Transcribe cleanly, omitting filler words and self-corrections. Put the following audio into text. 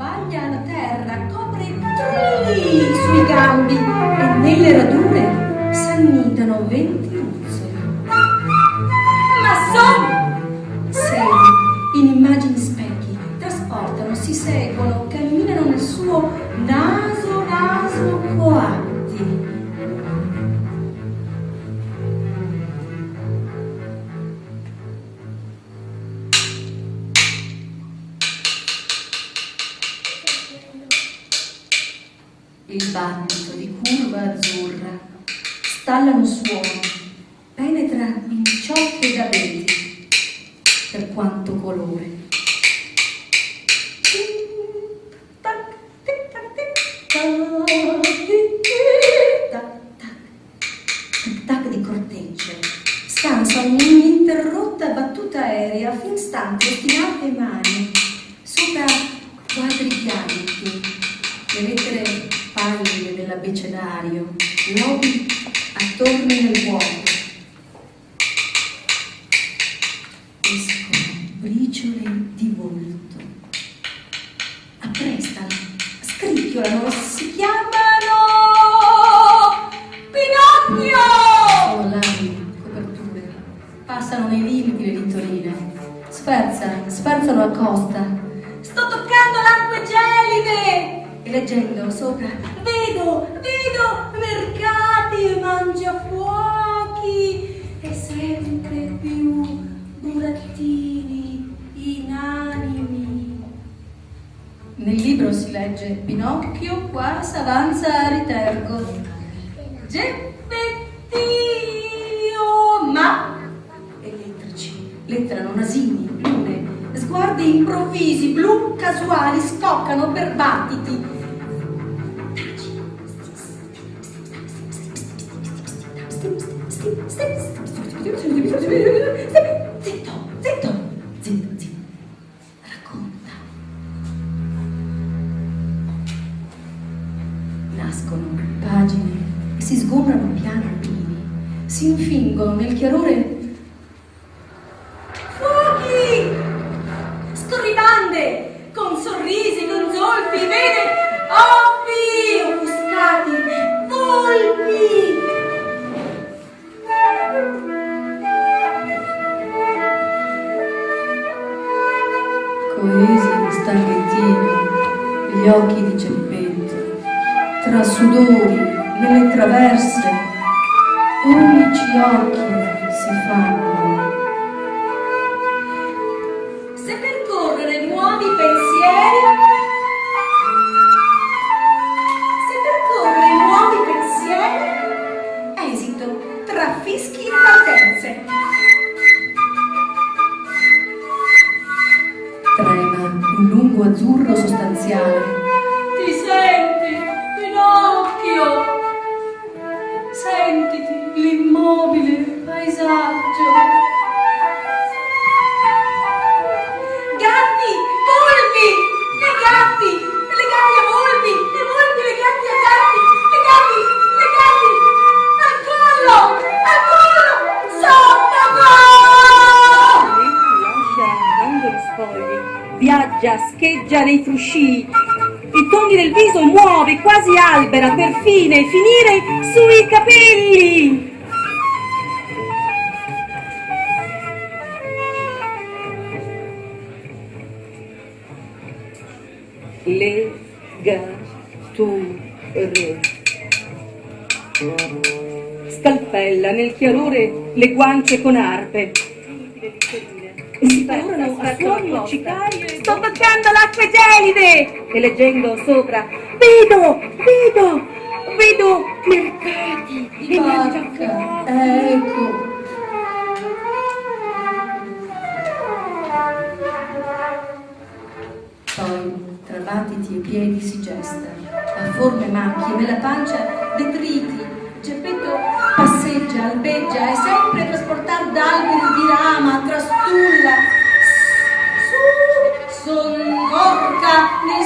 sbaglia la terra, copre trulli sui gambi e nelle radure s'annidano 20 ruzzoli. Ma son sedi in immagini specchi, trasportano, si seguono, camminano nel suo naso coatti. Il battito di curva azzurra stalla un suono, penetra in ciocche d'abeti, per quanto colore. Tic-tac di cortecce, scansa un'ininterrotta battuta aerea fin stanti ostinate mani, sopra quadri bianchi, le lettere pallide dell'abbecedario, lobi attorno nel vuoto. Escono briciole di volto, apprestano, scricchiolano, si chiamano Pinocchio! Sono lami, coperture, passano nei limiti le littorine, sferzano a costa. Sto toccando l'acque gelide! E leggendo sopra, vedo mercati e mangiafuochi e sempre più burattini inanimi. Nel libro si legge Pinocchio qua s'avanza a ritergo. Geppettino, ma elettrici, letterano nasini, lune, sguardi improvvisi, blu casuali, scoccano per battiti. Zitto, racconta. Nascono pagine e si sgombrano piano piani, si infingono nel chiarore. Fuochi! Scorribande, con sorrisi, con zolfi, vede ovvi, offuscati, volpi. Coesi di staghettino, gli occhi di Geppetto, tra sudori, nelle traverse, unici occhi si fanno. Se percorrere nuovi pensieri, esito tra fischi e partenze. Trema un lungo azzurro sostanziale. Ti senti, Pinocchio? Sentiti l'immobile paesaggio. Gatti, volpi, le gatti a volpi, le volpi, le gatti a gatti, le gatti al collo, sotto! Lascia andando gli spogli, viaggia, scheggia nei fruscii, i toni del viso muove, quasi albera, per finire sui capelli. Legatore. Scalpella nel chiarore le guance con arpe. E si colorano a suoni luccicari. Sto toccando l'acque gelide! E leggendo sopra, vedo mercati Di barca, ecco. Poi, tra battiti e piedi si gesta, a forme macchie, nella pancia detriti. Geppetto passeggia, albeggia, è sempre trasportar d'alberi di rama, trastulla. Su, son gorca nel